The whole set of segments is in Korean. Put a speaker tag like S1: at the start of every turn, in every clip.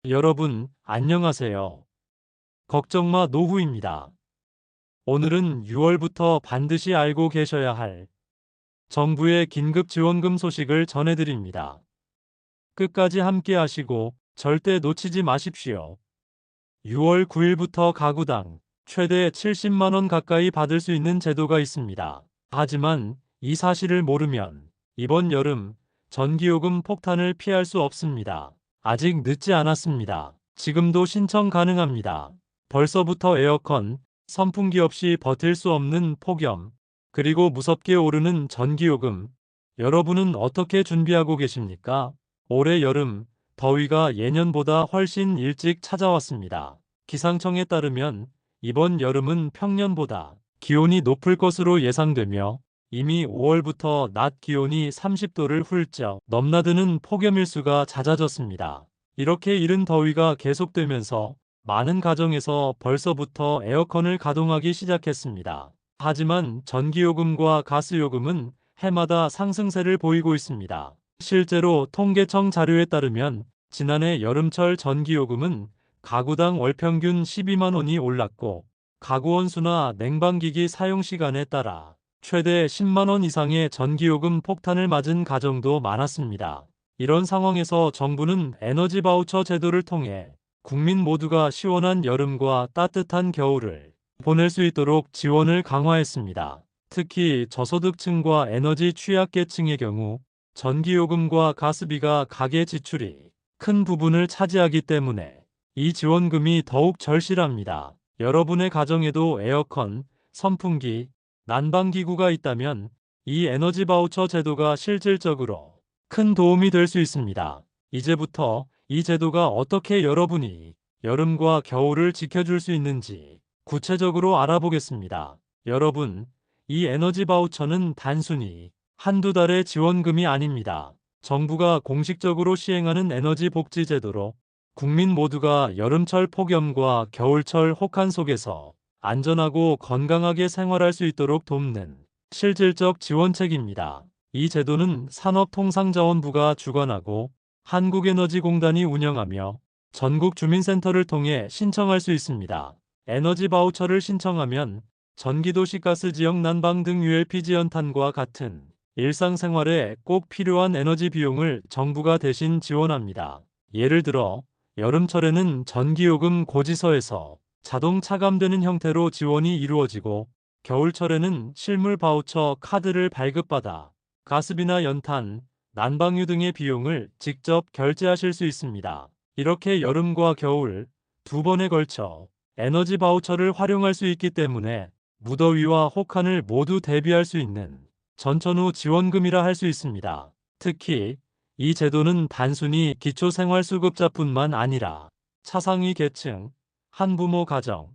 S1: 여러분, 안녕하세요. 걱정마 노후입니다. 오늘은 6월부터 반드시 알고 계셔야 할 정부의 긴급 지원금 소식을 전해드립니다. 끝까지 함께 하시고 절대 놓치지 마십시오. 6월 9일부터 가구당 최대 70만원 가까이 받을 수 있는 제도가 있습니다. 하지만 이 사실을 모르면 이번 여름 전기요금 폭탄을 피할 수 없습니다. 아직 늦지 않았습니다. 지금도 신청 가능합니다. 벌써부터 에어컨, 선풍기 없이 버틸 수 없는 폭염, 그리고 무섭게 오르는 전기요금. 여러분은 어떻게 준비하고 계십니까? 올해 여름, 더위가 예년보다 훨씬 일찍 찾아왔습니다. 기상청에 따르면 이번 여름은 평년보다 기온이 높을 것으로 예상되며 이미 5월부터 낮 기온이 30도를 훌쩍 넘나드는 폭염일수가 잦아졌습니다. 이렇게 이른 더위가 계속되면서 많은 가정에서 벌써부터 에어컨을 가동하기 시작했습니다. 하지만 전기요금과 가스요금은 해마다 상승세를 보이고 있습니다. 실제로 통계청 자료에 따르면 지난해 여름철 전기요금은 가구당 월평균 12만 원이 올랐고 가구 원수나 냉방기기 사용시간에 따라 최대 10만 원 이상의 전기요금 폭탄을 맞은 가정도 많았습니다. 이런 상황에서 정부는 에너지 바우처 제도를 통해 국민 모두가 시원한 여름과 따뜻한 겨울을 보낼 수 있도록 지원을 강화했습니다. 특히 저소득층과 에너지 취약계층의 경우 전기요금과 가스비가 가계 지출이 큰 부분을 차지하기 때문에 이 지원금이 더욱 절실합니다. 여러분의 가정에도 에어컨, 선풍기, 난방기구가 있다면 이 에너지 바우처 제도가 실질적으로 큰 도움이 될 수 있습니다. 이제부터 이 제도가 어떻게 여러분이 여름과 겨울을 지켜줄 수 있는지 구체적으로 알아보겠습니다. 여러분, 이 에너지 바우처는 단순히 한두 달의 지원금이 아닙니다. 정부가 공식적으로 시행하는 에너지 복지 제도로 국민 모두가 여름철 폭염과 겨울철 혹한 속에서 안전하고 건강하게 생활할 수 있도록 돕는 실질적 지원책입니다. 이 제도는 산업통상자원부가 주관하고 한국에너지공단이 운영하며 전국 주민센터를 통해 신청할 수 있습니다. 에너지 바우처를 신청하면 전기도시 가스 지역 난방 등 ULPG 연탄과 같은 일상생활에 꼭 필요한 에너지 비용을 정부가 대신 지원합니다. 예를 들어 여름철에는 전기요금 고지서에서 자동 차감되는 형태로 지원이 이루어지고 겨울철에는 실물 바우처 카드를 발급받아 가스비나 연탄, 난방유 등의 비용을 직접 결제하실 수 있습니다. 이렇게 여름과 겨울 두 번에 걸쳐 에너지 바우처를 활용할 수 있기 때문에 무더위와 혹한을 모두 대비할 수 있는 전천후 지원금이라 할 수 있습니다. 특히 이 제도는 단순히 기초생활수급자뿐만 아니라 차상위 계층, 한부모 가정,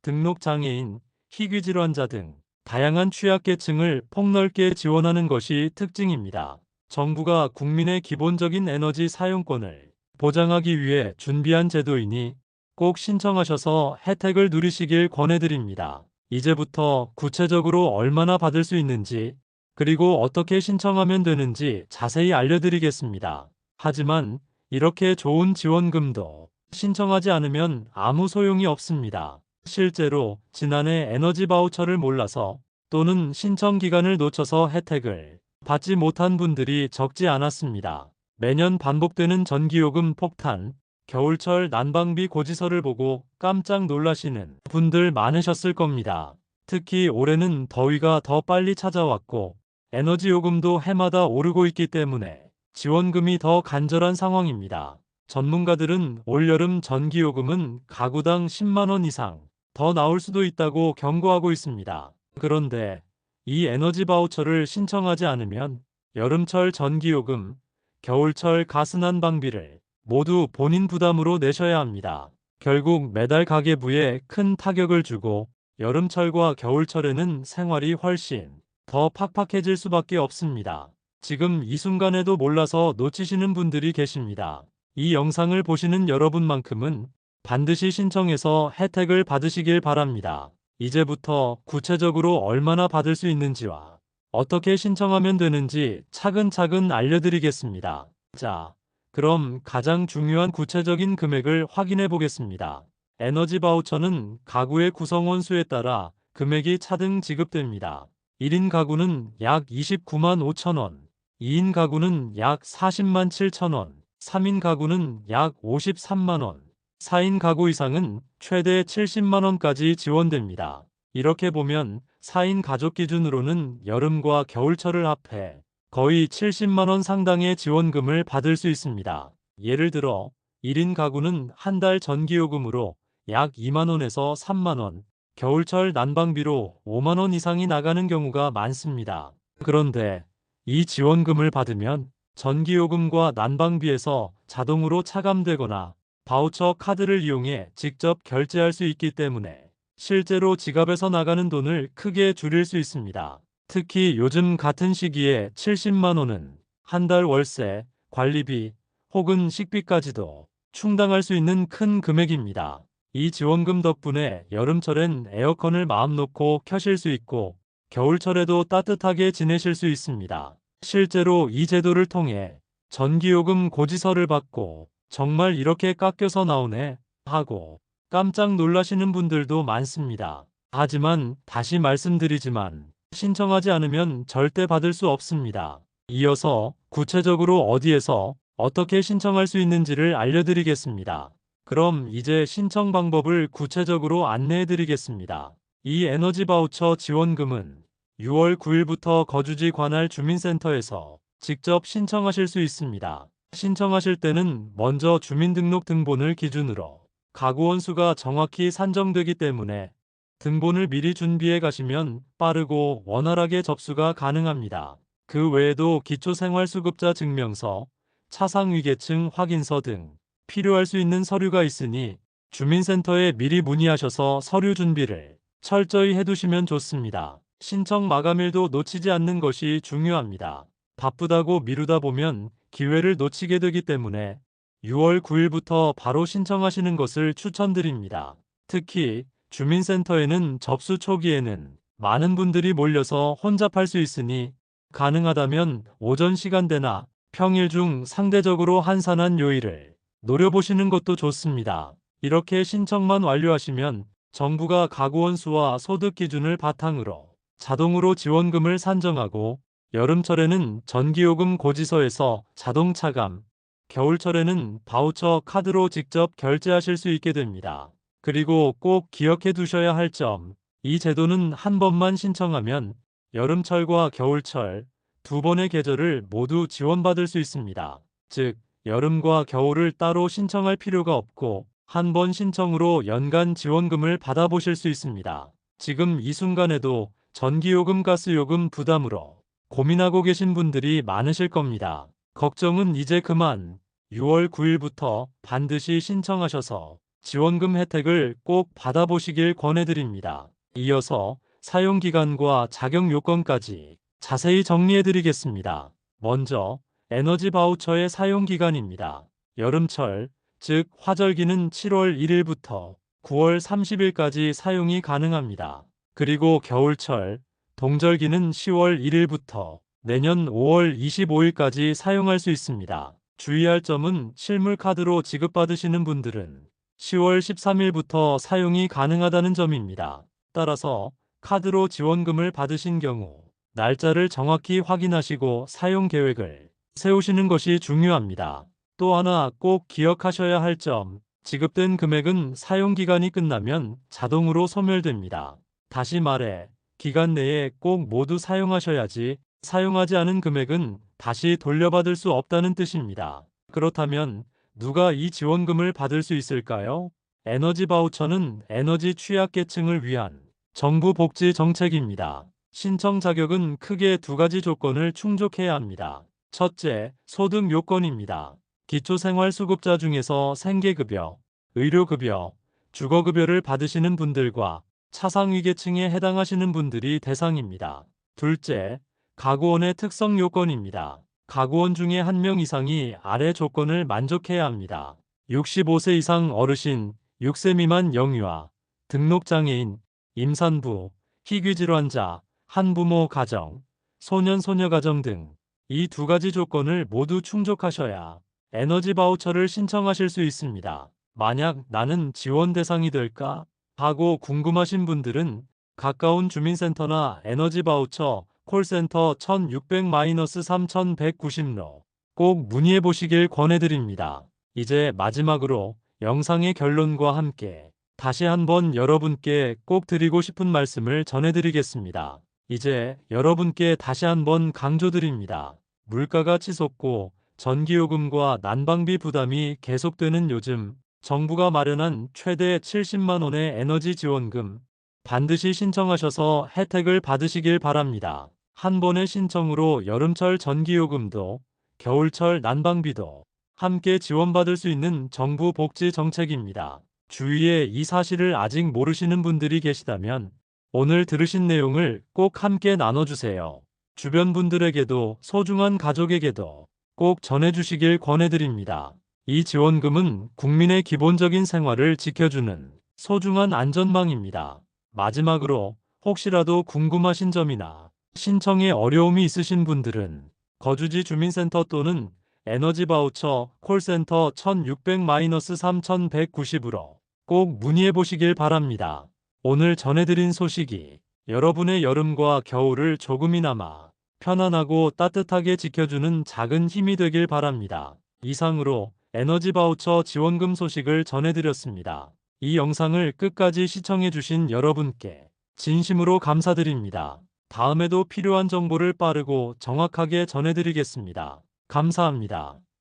S1: 등록장애인, 희귀질환자 등 다양한 취약계층을 폭넓게 지원하는 것이 특징입니다. 정부가 국민의 기본적인 에너지 사용권을 보장하기 위해 준비한 제도이니 꼭 신청하셔서 혜택을 누리시길 권해드립니다. 이제부터 구체적으로 얼마나 받을 수 있는지 그리고 어떻게 신청하면 되는지 자세히 알려드리겠습니다. 하지만 이렇게 좋은 지원금도 신청하지 않으면 아무 소용이 없습니다. 실제로 지난해 에너지 바우처를 몰라서 또는 신청 기간을 놓쳐서 혜택을 받지 못한 분들이 적지 않았습니다. 매년 반복되는 전기요금 폭탄, 겨울철 난방비 고지서를 보고 깜짝 놀라시는 분들 많으셨을 겁니다. 특히 올해는 더위가 더 빨리 찾아왔고 에너지 요금도 해마다 오르고 있기 때문에 지원금이 더 간절한 상황입니다. 전문가들은 올여름 전기요금은 가구당 10만 원 이상 더 나올 수도 있다고 경고하고 있습니다. 그런데 이 에너지 바우처를 신청하지 않으면 여름철 전기요금, 겨울철 가스난방비를 모두 본인 부담으로 내셔야 합니다. 결국 매달 가계부에 큰 타격을 주고 여름철과 겨울철에는 생활이 훨씬 더 팍팍해질 수밖에 없습니다. 지금 이 순간에도 몰라서 놓치시는 분들이 계십니다. 이 영상을 보시는 여러분만큼은 반드시 신청해서 혜택을 받으시길 바랍니다. 이제부터 구체적으로 얼마나 받을 수 있는지와 어떻게 신청하면 되는지 차근차근 알려드리겠습니다. 자, 그럼 가장 중요한 구체적인 금액을 확인해 보겠습니다. 에너지 바우처는 가구의 구성원 수에 따라 금액이 차등 지급됩니다. 1인 가구는 약 29만 5천 원, 2인 가구는 약 40만 7천 원, 3인 가구는 약 53만 원, 4인 가구 이상은 최대 70만 원까지 지원됩니다. 이렇게 보면 4인 가족 기준으로는 여름과 겨울철을 합해 거의 70만 원 상당의 지원금을 받을 수 있습니다. 예를 들어 1인 가구는 한 달 전기요금으로 약 2만 원에서 3만 원, 겨울철 난방비로 5만 원 이상이 나가는 경우가 많습니다. 그런데 이 지원금을 받으면 전기요금과 난방비에서 자동으로 차감되거나 바우처 카드를 이용해 직접 결제할 수 있기 때문에 실제로 지갑에서 나가는 돈을 크게 줄일 수 있습니다. 특히 요즘 같은 시기에 70만 원은 한 달 월세, 관리비 혹은 식비까지도 충당할 수 있는 큰 금액입니다. 이 지원금 덕분에 여름철엔 에어컨을 마음 놓고 켜실 수 있고 겨울철에도 따뜻하게 지내실 수 있습니다. 실제로 이 제도를 통해 전기요금 고지서를 받고 정말 이렇게 깎여서 나오네 하고 깜짝 놀라시는 분들도 많습니다. 하지만 다시 말씀드리지만 신청하지 않으면 절대 받을 수 없습니다. 이어서 구체적으로 어디에서 어떻게 신청할 수 있는지를 알려드리겠습니다. 그럼 이제 신청 방법을 구체적으로 안내해 드리겠습니다. 이 에너지 바우처 지원금은 6월 9일부터 거주지 관할 주민센터에서 직접 신청하실 수 있습니다. 신청하실 때는 먼저 주민등록등본을 기준으로 가구원 수가 정확히 산정되기 때문에 등본을 미리 준비해 가시면 빠르고 원활하게 접수가 가능합니다. 그 외에도 기초생활수급자 증명서, 차상위계층 확인서 등 필요할 수 있는 서류가 있으니 주민센터에 미리 문의하셔서 서류 준비를 철저히 해두시면 좋습니다. 신청 마감일도 놓치지 않는 것이 중요합니다. 바쁘다고 미루다 보면 기회를 놓치게 되기 때문에 6월 9일부터 바로 신청하시는 것을 추천드립니다. 특히 주민센터에는 접수 초기에는 많은 분들이 몰려서 혼잡할 수 있으니 가능하다면 오전 시간대나 평일 중 상대적으로 한산한 요일을 노려보시는 것도 좋습니다. 이렇게 신청만 완료하시면 정부가 가구원 수와 소득 기준을 바탕으로 자동으로 지원금을 산정하고 여름철에는 전기요금 고지서에서 자동 차감, 겨울철에는 바우처 카드로 직접 결제하실 수 있게 됩니다. 그리고 꼭 기억해 두셔야 할 점, 이 제도는 한 번만 신청하면 여름철과 겨울철 두 번의 계절을 모두 지원받을 수 있습니다. 즉, 여름과 겨울을 따로 신청할 필요가 없고 한 번 신청으로 연간 지원금을 받아보실 수 있습니다. 지금 이 순간에도 전기요금, 가스요금 부담으로 고민하고 계신 분들이 많으실 겁니다. 걱정은 이제 그만 6월 9일부터 반드시 신청하셔서 지원금 혜택을 꼭 받아보시길 권해드립니다. 이어서 사용기간과 자격 요건까지 자세히 정리해드리겠습니다. 먼저 에너지 바우처의 사용기간입니다. 여름철, 즉 화절기는 7월 1일부터 9월 30일까지 사용이 가능합니다. 그리고 겨울철, 동절기는 10월 1일부터 내년 5월 25일까지 사용할 수 있습니다. 주의할 점은 실물카드로 지급받으시는 분들은 10월 13일부터 사용이 가능하다는 점입니다. 따라서 카드로 지원금을 받으신 경우 날짜를 정확히 확인하시고 사용 계획을 세우시는 것이 중요합니다. 또 하나 꼭 기억하셔야 할 점, 지급된 금액은 사용기간이 끝나면 자동으로 소멸됩니다. 다시 말해, 기간 내에 꼭 모두 사용하셔야지 사용하지 않은 금액은 다시 돌려받을 수 없다는 뜻입니다. 그렇다면 누가 이 지원금을 받을 수 있을까요? 에너지 바우처는 에너지 취약계층을 위한 정부 복지 정책입니다. 신청 자격은 크게 두 가지 조건을 충족해야 합니다. 첫째, 소득 요건입니다. 기초생활수급자 중에서 생계급여, 의료급여, 주거급여를 받으시는 분들과 차상위계층에 해당하시는 분들이 대상입니다. 둘째, 가구원의 특성 요건입니다. 가구원 중에 한 명 이상이 아래 조건을 만족해야 합니다. 65세 이상 어르신, 6세 미만 영유아, 등록장애인, 임산부, 희귀질환자, 한부모 가정, 소년 소녀 가정 등 이 두 가지 조건을 모두 충족하셔야 에너지 바우처를 신청하실 수 있습니다. 만약 나는 지원 대상이 될까? 하고 궁금하신 분들은 가까운 주민센터나 에너지 바우처 콜센터 1600-3190로 꼭 문의해 보시길 권해드립니다. 이제 마지막으로 영상의 결론과 함께 다시 한번 여러분께 꼭 드리고 싶은 말씀을 전해드리겠습니다. 이제 여러분께 다시 한번 강조드립니다. 물가가 치솟고 전기요금과 난방비 부담이 계속되는 요즘 정부가 마련한 최대 70만 원의 에너지 지원금 반드시 신청하셔서 혜택을 받으시길 바랍니다. 한 번의 신청으로 여름철 전기요금도 겨울철 난방비도 함께 지원받을 수 있는 정부 복지 정책입니다. 주위에 이 사실을 아직 모르시는 분들이 계시다면 오늘 들으신 내용을 꼭 함께 나눠주세요. 주변 분들에게도 소중한 가족에게도 꼭 전해주시길 권해드립니다. 이 지원금은 국민의 기본적인 생활을 지켜주는 소중한 안전망입니다. 마지막으로 혹시라도 궁금하신 점이나 신청에 어려움이 있으신 분들은 거주지 주민센터 또는 에너지 바우처 콜센터 1600-3190으로 꼭 문의해 보시길 바랍니다. 오늘 전해드린 소식이 여러분의 여름과 겨울을 조금이나마 편안하고 따뜻하게 지켜주는 작은 힘이 되길 바랍니다. 이상으로 에너지 바우처 지원금 소식을 전해드렸습니다. 이 영상을 끝까지 시청해주신 여러분께 진심으로 감사드립니다. 다음에도 필요한 정보를 빠르고 정확하게 전해드리겠습니다. 감사합니다.